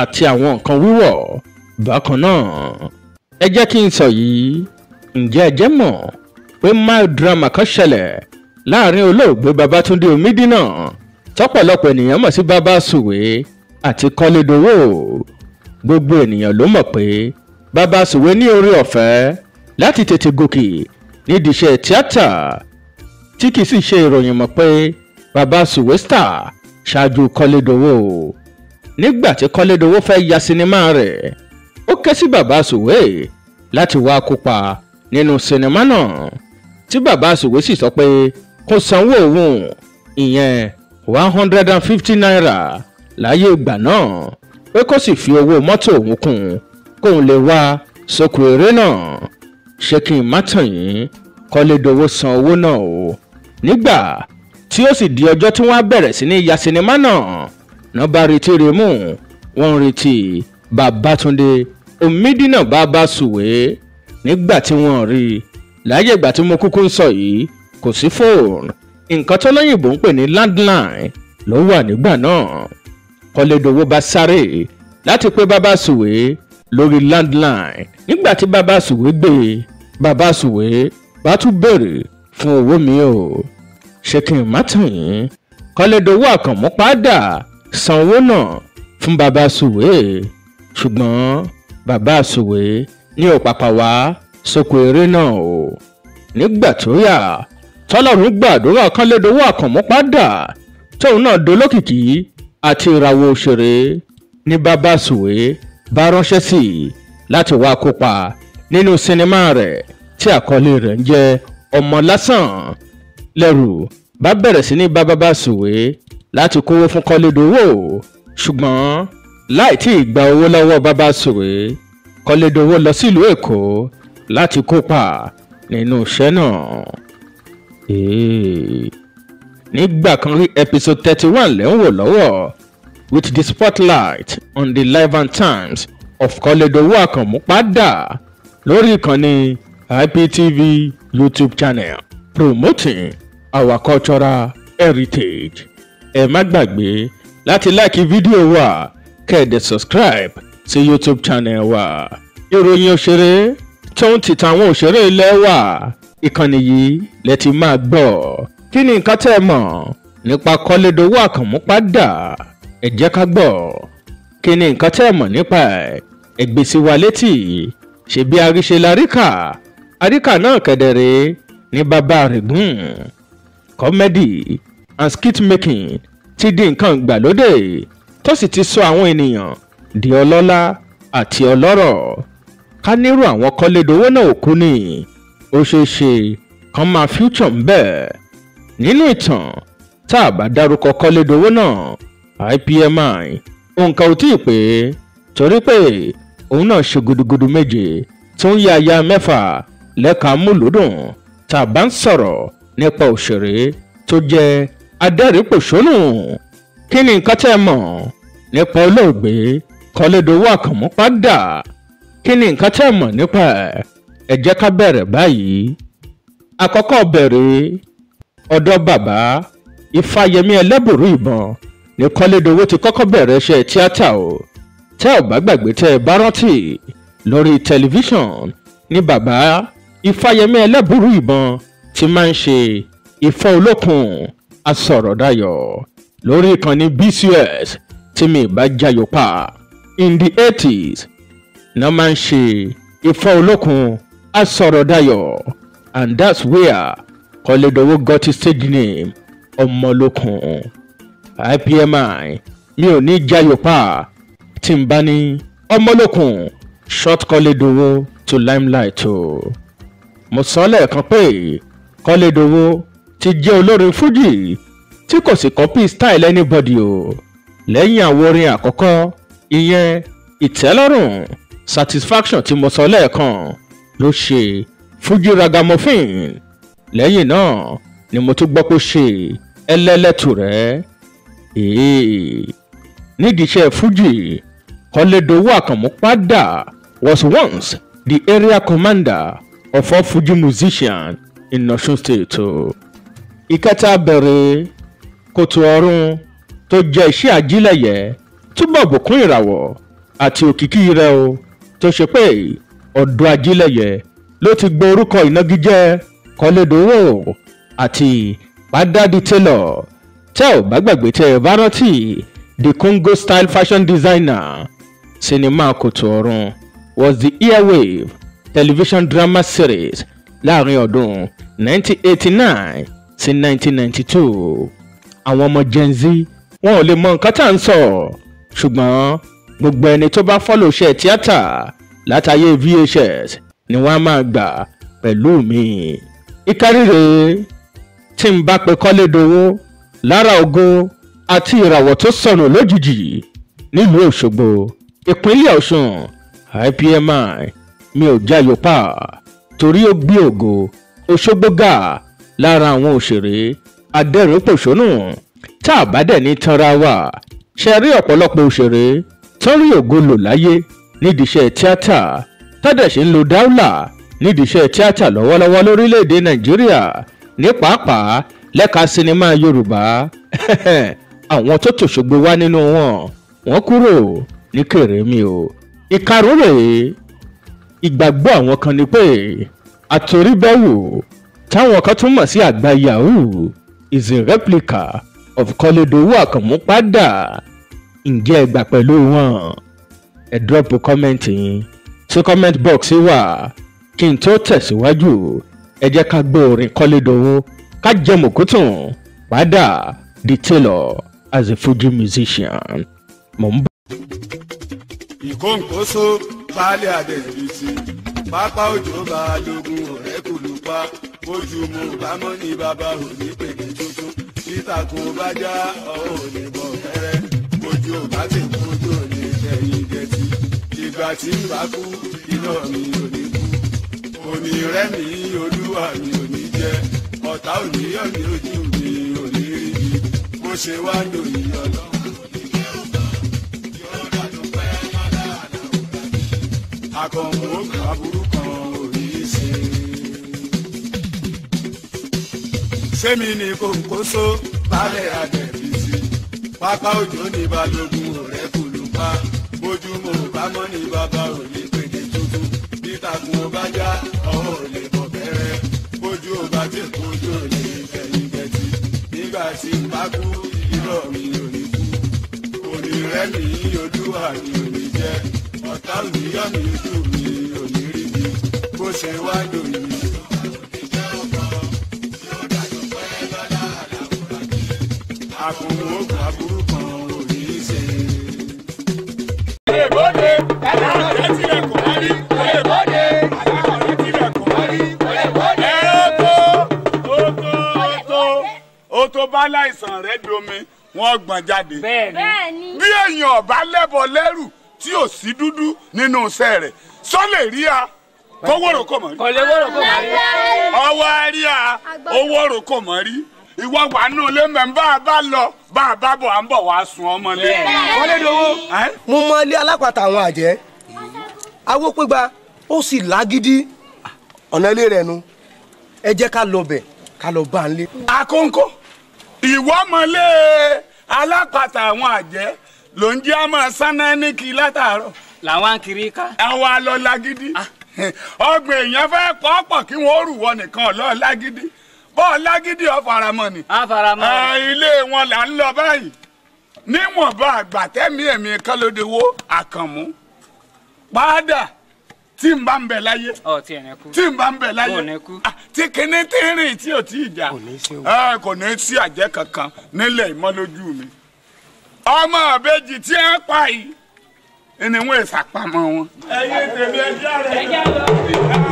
Speaker 1: àti àwọn nǹkan wíwọ̀ bákan náà. ẹ jẹ́ kí n sọ yìí, ǹjẹ́ ẹ jẹ́ mọ̀ pé mild drama kan ṣẹlẹ̀ láàrin olóògbé Babátúndé Omídínà tọ́pọ̀lọpọ̀ ènìyàn mọ̀ sí Baba Sùwé àti Kọ́lédowó. gbogbo ènìyàn ló mọ̀ pé Baba Sùwé ní oore ọ̀fẹ́ láti tètè gòkè nídìí iṣẹ́ tíátà, tí kì í sì ṣe ìròyìn mọ̀ pé Baba Sùwé star ṣáájú Kọ́lédowó. nígbà tí Kọ́lédowó fẹ́ ya sinimá rẹ̀, ó ké sí Baba Sùwé láti wá kópa nínú sinimá náà, tí Baba Sùwé sì sọ pé kó sanwó òun, ìyẹn 150 naira láyé ìgbà náà, pé kó sì fi owó mọ́tò òun kún kóun lè wá sóko eré náà. ṣé kí n má tàn yín, Kọ́lédowó san owó náà o. nígbà tí ó sì di ọjọ́ tí wọ́n á bẹ̀rẹ̀ sí ní ya sinimá náà, náà bá retí remú, wọ́n ń retí Babátúndé Omídínà Baba Sùwé. nígbà tí wọ́n rí láyé ìgbà tí mo kúkú ń sọ yìí kò sí fóònù, nǹkan tó lóyìnbó ń pè ní landline ló wà nígbà náà. Kọ́lédowó bá sáré láti pé bàbá Sùwé lórí landline. Nígbà tí bàbá Sùwé gbé, bàbá Sùwé bá tún béèrè fún owó mi o. Ṣé kí n má tàn yín? Kọ́lédowó Àkànmú padà san owó náà fún bàbá Sùwé, ṣùgbọ́n bàbá Sùwé ní ò pàpà wá sóko eré náà o. Nígbà tó yá, tọ́lọ́run gbàdúrà Kọ́lédowó Àkànmú padà tóun náà dolókìkí àti ìràwọ̀ òṣèré ní bàbá Sùwé bá ránṣẹ́ sí láti wá kópa nínú sinimá rẹ̀ tí àkọlé rẹ̀ ń jẹ́ Ọmọ Lásán. Lẹ́rù bá bẹ̀rẹ̀ sí ní bá bàbá Sùwé láti kówó fún Kọ́lédowó, ṣùgbọ́n láì tí ì gba owó lọ́wọ́ bàbá Sùwé, Kọ́lédowó lọ sílùú Èkó láti kópa nínú iṣẹ́ náà. Nígbà kan rí episode 31 lẹ́ ń wò lọ́wọ́, with the spotlight on the life and times of Kọ́lédowó Àkànmú padà lórí ìkànnì IPTV YouTube channel promoting our cultural heritage. Ẹ má gbàgbé láti like fídíò wa kẹ́ẹ̀dẹ̀ subscribe sí YouTube channel wa. Ìròyìn òṣèré tó ń tìta àwọn òṣèré ilé wa ìkànnì yìí lẹ ti máa gbọ́. Kí ni nǹkan tẹ́ ẹ mọ̀ nípa Kọ́lédowó Àkànmú padà? Ẹ jẹ́ ká gbọ́. Kí ni nǹkan tẹ́ ẹ mọ̀ nípa ẹ gbé sí wa létí? Ṣebí àríṣe láríkà, àríkà náà kẹ̀dẹ̀rẹ́ ní bàbá rẹ̀ gùn. Comedy and skit making ti di nǹkan ìgbàlódé tó sì ti sọ àwọn ènìyàn di ọlọ́lá àti ọlọ́rọ̀. Ká nírú àwọn Kọ́lédowó náà ò kú ni, ó ṣeé ṣe kán máa future ń bẹ̀. Nínú ìtàn tá a bá dárúkọ Kọ́lédowó náà, IPMI nǹkan ò tí ì pé, torí pé òun náà ṣe gudugudu méje tó ń ya aya mẹ́fà lẹ́ka múlùdùn tá a bá ń sọ̀rọ̀ nípa òṣèré tó jẹ́ adẹ́rìnpòṣónù. Kí ni nǹkan tẹ́ ẹ mọ̀ nípa olóògbé Kọ́lédowó Àkànmú padà? Kí ni nǹkan tẹ́ ẹ mọ̀ nípa ẹ jẹ́ ká bẹ̀rẹ̀ báyìí. Àkọ́kọ́ bẹ̀rẹ̀ ọ̀dọ̀ bàbá Ifáyẹmí Ẹlẹ́bùrú Ìbọn ní Kọ́lédowó ti kọ́kọ́ bẹ̀rẹ̀ iṣẹ́ tíátà o. Tẹ́ ò bá gbàgbé tẹ́ ẹ bá rántí, lórí tẹlifíṣàn ní bàbá Ifáyẹmí Ẹlẹ́bùrú Ìbọn ti máa ń ṣe Ifá Olókun Asọ̀rọ̀dayọ̀ lórí ìkànnì BCS tí mi bá jayò pa. In the 80s náà máa ń ṣe Ifá Olókun Asọ̀rọ̀dayọ̀, and that's where Kọ́lédowó got his stage name Ọmọlókun. IPMI mi ò ní jayò pa tí n bá ní Ọmọlókun short Kọ́lédowó to limelight o. Mo sọ lẹ́ẹ̀kan pé Kọ́lédowó ti jẹ́ olórin fújì tí kò sì copy style anybody o. Lẹ́yìn àwọn orin àkọ́kọ́, ìyẹn Ìtẹ́lọ́rùn, Satisfaction tí mo sọ lẹ́ẹ̀kan, ló ṣe Fuji Ragamuffin. Lẹ́yìn náà ni mo tún gbọ́ pé ó ṣe Ẹlẹ́lẹ́tùrẹ́. Nídìí iṣẹ́ fújì, Kọ́lédowó Àkànmú padà was once the area commander of all Fuji musicians in Osun State. Ìkẹta bẹ̀rẹ̀ Kòtò Ọ̀run tó jẹ́ iṣẹ́ àjílẹ̀yẹ túbọ̀ bùkún ìràwọ̀ àti òkìkí rẹ̀ o, tó ṣe pé ọ̀dọ̀ àjílẹ̀yẹ ló ti gbọ́ orúkọ ìnagijẹ Kọ́lédowó àti Paddy Taylor. Tẹ́ ò bá gbàgbé tẹ́ ẹ bá rántí, the Congo style fashion designer. Sinimá Kòtò Ọ̀run was the airwave television drama series láàrin ọdún 1989 sí 1992. Àwọn ọmọ Gen Z wọn ò lè mọ nǹkan tá à ń sọ, ṣùgbọ́n gbogbo ẹni tó bá fọ́lò iṣẹ́ tíátà látàyè VHS ni wọ́n á máa gbà pẹ̀lú mi. Ìkáríre tí n bá pe Kọ́lédowó lára ògo àti ìràwọ̀ tó sọnù lójijì nílùú Òṣogbo, ìpínlẹ̀ Ọ̀ṣun, IPMI mi ò jayò pa, torí ó gbé ògo Òṣogbo ga lára àwọn òṣèré adẹ́rìnpòṣónù. Tá a bá dẹ̀ ní tanra wa, ṣe rí ọ̀pọ̀lọpọ̀ òṣèré tó rí ògo lò láyé nídìí iṣẹ́ tíátà, tọ́dẹ̀ ṣe ń lo dáúlà nídìí iṣẹ́ tíátà lọ́wọ́lọ́wọ́ lórílẹ̀‐èdè Nàìjíríà, ní pàápàá lẹ́ka sinimá yorùbá àwọn tó tòṣogbo wá nínú wọn kúrò ní kèrèmí o. ìkarùn rèé ìgbàgbọ́ àwọn kan ni pé àtòríbẹ̀wò táwọn kan tún mọ̀ sí àgbà yahoo is a replica of Kọ́lédowó Àkànmú padà. ǹjẹ́ ẹ gbà pẹ̀lú wọn? ẹ drop comment yín sí comment box wà. kí n tó tẹ̀síwájú ẹ jẹ́ ká gbọ́ orin Kọ́lédowó ká jẹ mọ̀kútùn padà di tailor as a Fuji musician. mọ̀ ń bọ̀.
Speaker 2: ìkóǹkóso baálẹ̀ àdẹ̀bìsì pápá òjò balógun ọ̀rẹ́ kùlù pa bójú mu bámọ́ ní bàbá òní pèdè tuntun títàkùn bá já ọ̀hún òní bọ̀ fẹ́rẹ́ bójú bá ti kú tó ní kẹ́yìn gẹ̀tì ìgbà tí ń bá kú iná mi ò ní kú òní rẹ́ mi olúwa mi ò ní jẹ́ ọ̀tá òní yọ̀ ní ojú mi ò ní rí mi bó ṣe wá lóyún ọlọ́run. Àkànmú aburú kan ò ní í ṣe. Sẹ́mi ni kòǹkóso baálẹ̀ àdẹ̀bìsì. Pápá òjò ní balógun ọ̀rẹ́ kùlù pa. Bójúmọ̀ bámọ́ ní bàbá òní pèdè tuntun. Títàkùn ó bá já ọ̀hún ò lè bọ̀ bẹ̀rẹ̀. Bójú ó bá ti kú ojú ò lè fẹ̀yìn gẹ̀tì. Nígbà tí n bá kú irọ́ mi ò ní kú. Òní rẹ́ mi olúwa mi ò ní jẹ́. Ọ̀tá òní yọ̀ mí ojú mi ò ní rí mi bó ṣe wá lóyún. Àkùnrin ogun aburú kan ò ní í ṣe. Èbóde ẹ̀rọ ọ̀rẹ́ tilẹ̀ kò má rí. Èbóde ẹ̀rọ ọ̀rẹ́ tilẹ̀ kò má rí. Èbóde ó tó bá láìsàn rẹ̀ domi wọ́n gbọ̀n jáde. Bẹ́ẹ̀ni. Bí èèyàn ọ̀bá lẹ́bọ̀ lẹ́rù tí ò sí dúdú nínú iṣẹ́ rẹ̀ sọ lè rí a kó wòrò kò mọ̀ rí. kò lè wòrò kò mọ̀ rí. ọwọ́ rí a ó wòrò kò mọ̀ rí. ìwọ wà nù lé mẹ́mbà bá lọ bá a bá bọ̀ à ń bọ̀ wá sun ọmọlé.
Speaker 5: Kọ́lédowó mo mọ ilé alápàtà àwọn àjẹ́ awópégbà ó sì lágídí ọ̀nà ilé rẹ̀ nu ẹ jẹ́ ká lọ bẹ̀ ká lọ bá ń lé.
Speaker 2: àkóńkó ìwọ mọ̀lé alápàtà àwọn àjẹ́ ló ń jẹ́ àmọ́ sáná ní kí látàárọ̀.
Speaker 6: làwọn kiri ká.
Speaker 2: àwọn alọ lágídí ọgbìn èèyàn fẹ́ pọ́pọ̀ kí wọ́n rù wọ́n nìkan lọ́ọ́ lágídí bọ́ọ̀ lágídí ọ̀ faramọ́ ni.
Speaker 6: a faramọ́.
Speaker 2: ilé wọn là ń lọ báyìí níwọ̀nba àgbàtẹ́mí ẹ̀mí Kọ́lédowó Àkànmú padà tí n bá ń bẹ láyé.
Speaker 6: tí ẹ̀ ní kú.
Speaker 2: tí n bá ń bẹ láyé.
Speaker 6: kò ní kú.
Speaker 2: tí kìíní tí ń rìn tí ò tí ì jà kò ní sí àjẹ́ kankan nílẹ̀ ìmọ́lójú mi. ọmọ àbẹ́jì tí ẹ pa yìí ni wọ́n ìsàpamọ́ wọn. ẹ̀yin tèmi ẹjẹ́ rẹ̀.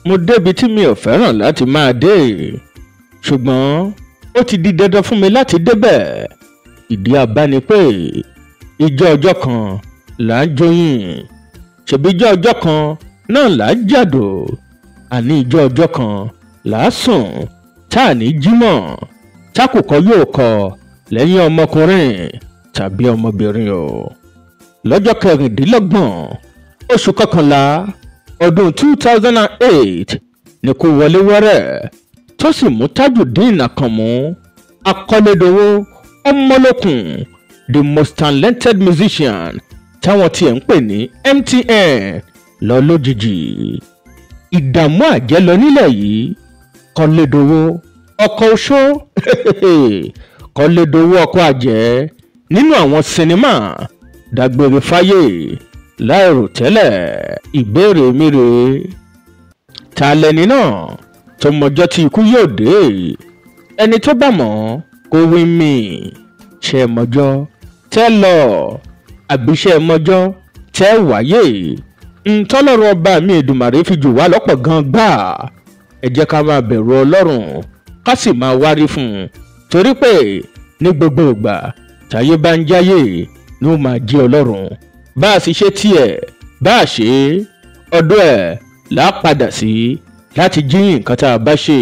Speaker 1: mo débi tí mi ò fẹ́ràn láti máa dé ṣùgbọ́n ó ti di dandan fún mi láti débẹ̀. ìdí abá ni pé ìjọ ọjọ́ kan là ń jóyìn ṣèbí ìjọ ọjọ́ kan náà là ń jàdò àní ìjọ ọjọ́ kan là á sùn tá à ní jímọ̀ tákùkọ yóò kọ lẹ́yìn ọmọkùnrin tàbí ọmọbìnrin o. lọ́jọ́ 26 oṣù kọkànlá ọdún 2008 ni kò wọlé wẹ́rẹ́ tó sì mú Tajudeen Àkànmú Akọ́lédowó Ọmọlókun the most talented musician táwọn tiẹ̀ ń pè ní MTN lọ lójijì. ìdààmú àjẹ́ lọ nílẹ̀ yìí Kọ́lédowó ọkọ oṣó Kọ́lédowó ọkọ àjẹ́ nínú àwọn sinimá dágbére fáyé láìrò tẹ́lẹ̀. ìbéèrè mi rèé ta lẹni náà tó mọjọ́ tí ikú yóò dé? ẹni tó bá mọ̀ kó wí mí. ṣe mọjọ́ tẹ́ lọ àbí ṣe mọjọ́ tẹ́ wáyé? ntọ́lọ́run ọba mi Èdùmàrè fi jù wá lọ́pọ̀ gan gbà. ẹ jẹ́ ká máa bẹ̀rù Ọlọ́run ká sì máa wárí fún un torí pé ní gbogbo ìgbà táyé bá ń jáyé ni ó máa jẹ́ Ọlọ́run. bá a sì ṣe tiẹ̀ bá a ṣe ọdún ẹ̀ là á padà sí láti jíyìn nǹkan tá a bá ṣe.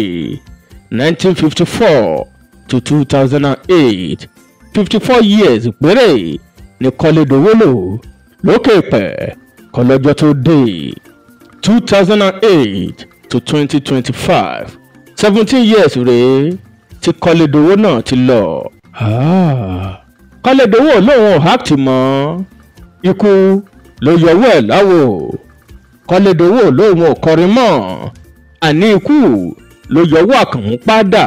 Speaker 1: 1954 to 2008 54 years péré ni Kọ́lédowó lò lókè pẹ̀ kọlọ́jọ́ tó dé 2008 to 2025 17 years rèé tí Kọ́lédowó náà ti lọ. Kọ́lédowó lòun ò háàtì mọ́ ikú ló yọwọ́ ẹ̀ láwo. Kọ́lédowó lòun ò kọrin mọ́ àní ikú ló yọwọ́ Àkànmú padà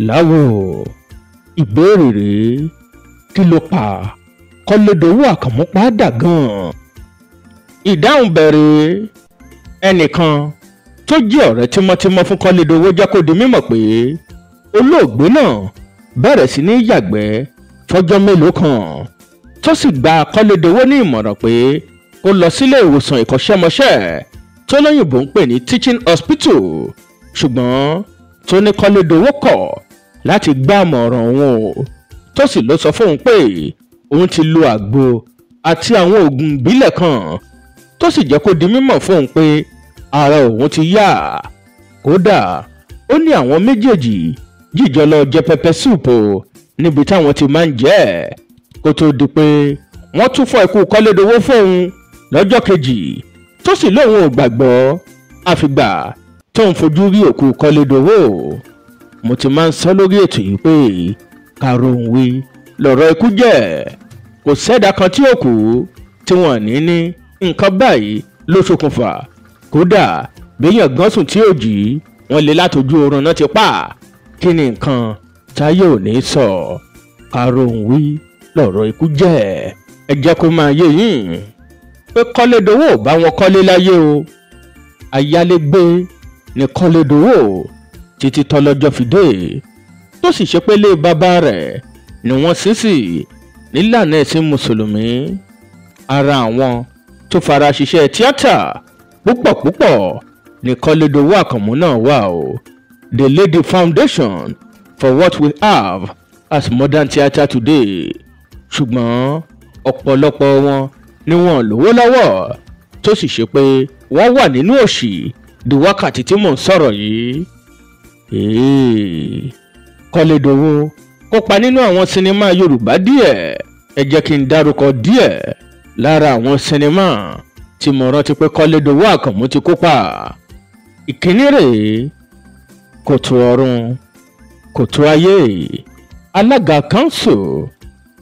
Speaker 1: láwo. Ìbéèrè rèé, kí ló pa Kọ́lédowó Àkànmú padà gan-an? Ìdáhùn bẹ̀rẹ̀ ẹnìkan tó jẹ́ ọ̀rẹ́ tímọ́tímọ́ fún Kọ́lédowó jẹ́ kó di mímọ̀ pé olóògbé náà bẹ̀rẹ̀ sí ní yàgbẹ́ fọjọ́ mélòó kan tó sì gba Kọ́lédowó ní ìmọ̀ràn pé ó lọ sílé ìwòsàn ìkọ́ṣẹ́mọṣẹ́ tó lóyìnbó ń pè ní teaching hospital, ṣùgbọ́n tó ní Kọ́lédowó kọ̀ láti gbá àmọ̀ràn òun o tó sì ló sọ fóun pé òun ti lo àgbo àti àwọn oògùn ìbílẹ̀ kan tó sì jẹ́ kó di mímọ̀ fóun pé ara òun ti yá. Kódà ó ní àwọn méjèèjì jíjọ lọ jẹ pẹpẹ súùpù níbi táwọn ti máa ń jẹ kó tó di pé wọ́n tún fọ́ ikú Kọ́lédowó fóun lọ́jọ́ kejì tó sì lóun ò gbàgbọ́ àfìgbà tó ń fojú rí òkú Kọ́lédowó. Mo ti máa ń sọ lórí ètò yìí pé kàròǹwé lọ̀rọ̀ ikú jẹ́, kò sẹ́dá kan tí ó kú tí wọ́n ní nǹkan báyìí ló ṣokùnfà. Kódà béèyàn gan sùn tí ò jí wọ́n lè látọjú oorun náà ti pa. Kí ni nǹkan táyé ò ní sọ? Kàròǹwé lọ̀rọ̀ ikú jẹ́. Ẹ jẹ́ kó máa yé yín pé Kọ́lédowó ò bá wọn kọ́lé láyé o. Ayálégbé ni Kọ́lédowó títí tọ́lọ́jọ́ fi dé, tó sì ṣe pé lé bàbá rẹ̀ ni wọ́n sin sí nílànà ẹ̀sìn mùsùlùmí. Ara àwọn tó fara ṣiṣẹ́ tíátà púpọ̀ ni Kọ́lédowó Àkànmú náà wà o. They laid the foundation for what we have as modern theatre today. Ṣùgbọ́n ọ̀pọ̀lọpọ̀ wọn ni wọ́n lówó lọ́wọ́ tó sì ṣe pé wọ́n wà nínú òṣì di wákàtí tí mò ń sọ̀rọ̀ yìí. Kọ́lédowó kópa nínú àwọn sinimá Yorùbá díẹ̀. Ẹ jẹ́ kí n dárúkọ díẹ̀ lára àwọn sinimá tí mo rántí pé Kọ́lédowó Àkànmú ti kópa. Ìkíní rèé Kòtò Ọ̀run, Kòtò Ayé, Alága Council,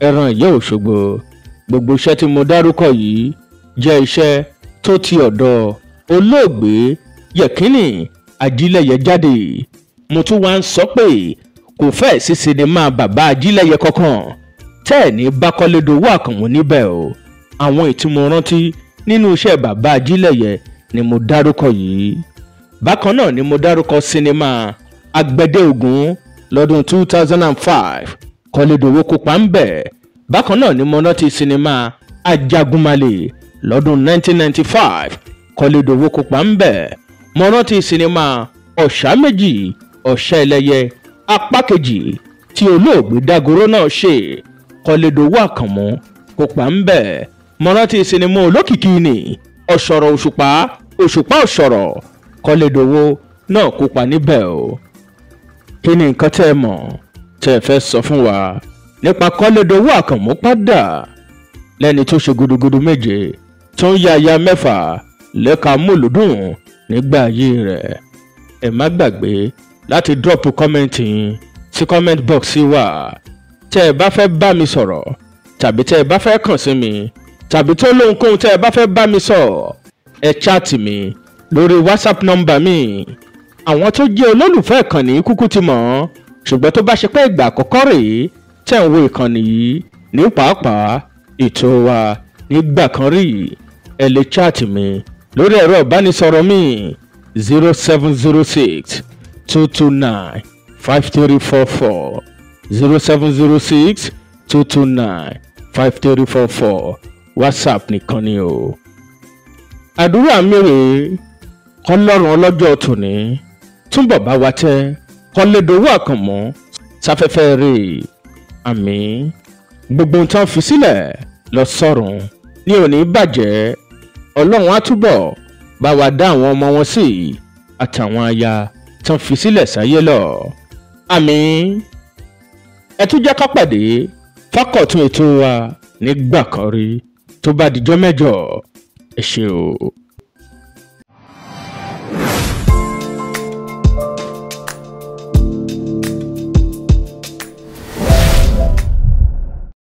Speaker 1: Ẹran Ìyá Òṣogbo. Gbogbo iṣẹ́ tí mo dárúkọ yìí jẹ́ iṣẹ́ tó ti ọ̀dọ̀ olóògbé Yẹ̀kínì Ajílẹ̀yẹ jáde. Mo tún wá ń sọ pé kò fẹ́ẹ̀ sí sinimá bàbá Ajílẹ̀yẹ kankan tẹ́ ẹ̀ ní bá Kọ́lédowó Àkànmú níbẹ̀ o. Àwọn ìtumọ̀ rántí nínú iṣẹ́ bàbá Ajílẹ̀yẹ ni mo dárúkọ yìí. Bákan náà ni mo dárúkọ sinimá Agbẹ̀dẹ Ògún lọ́dún 2005, Kọ́lédowó kópa ń bẹ̀. Bákan náà ni mo rántí sinimá Ajagunmalè lọ́dún 1995, Kọ́lédowó kópa ń bẹ̀. Mo rántí sinimá Ọ̀ṣàméjì Ọ̀ṣà Ẹlẹ́yẹ apá kejì tí olóògbé Dágoró náà ṣe, Kọ́lédowó Àkànmú kópa ń bẹ̀. Mo rántí sinimá olókìkí ni Ọ̀ṣọ̀rọ̀ Òṣùpá Òṣùpá Ọ̀ṣọ̀rọ̀, Kọ́lédowó náà kópa níbẹ̀ o. Kí ni nǹkan tẹ́ ẹ mọ̀ tẹ́ ẹ fẹ́ sọ fún wa nípa Kọ́lédowó Àkànmú padà lẹ́ni tó ṣe gudugudu méje tó ń ya aya mẹ́fà lẹ́ka múlùdùn nígbà ayé rẹ̀? Ẹ má gbàgbé láti drop comment yín sí comment box sí wa. Tẹ́ ẹ bá fẹ́ bá mi sọ̀rọ̀ tàbí tẹ́ ẹ bá fẹ́ kàn sí mi tàbí tó lóhunkóhun tẹ́ ẹ bá fẹ́ bá mi sọ, ẹ chat mi lórí WhatsApp number mi. Àwọn tó jẹ́ olólùfẹ́ ìkànnì kúkú ti mọ̀, ṣùgbọ́n tó bá ṣe pé ìgbà àkọ́kọ́ rèé tẹ́ ń wo ìkànnì yìí ní pàápàá ètò wa nígbà kan rí, ẹ lè chat mi lórí ẹ̀rọ ìbánisọ̀rọ̀ mi 0706 229 5344 0706 229 5344 WhatsApp nìkan ni o. Àdúrà mi rèé k'Ọlọ́run ọlọ́jọ́ tòní túnbọ̀ bá wa tẹ́ Kọ́lédowó Àkànmú sáfẹ́fẹ́ rè. Àmín. Gbogbo ohun tí wọ́n fi sílẹ̀ lọ sọ́run ní òní bàjẹ́. Ọlọ́run á túbọ̀ bá wa dá àwọn ọmọ wọn sí àtàwọn aya tí wọ́n fi sílẹ̀ sáyé lọ. Àmín. Ẹ tún jẹ́ ká pàdé fákọ̀tún ètò wa nígbà kan rí tó bá dijọ́ mẹ́jọ. ẹ ṣé o.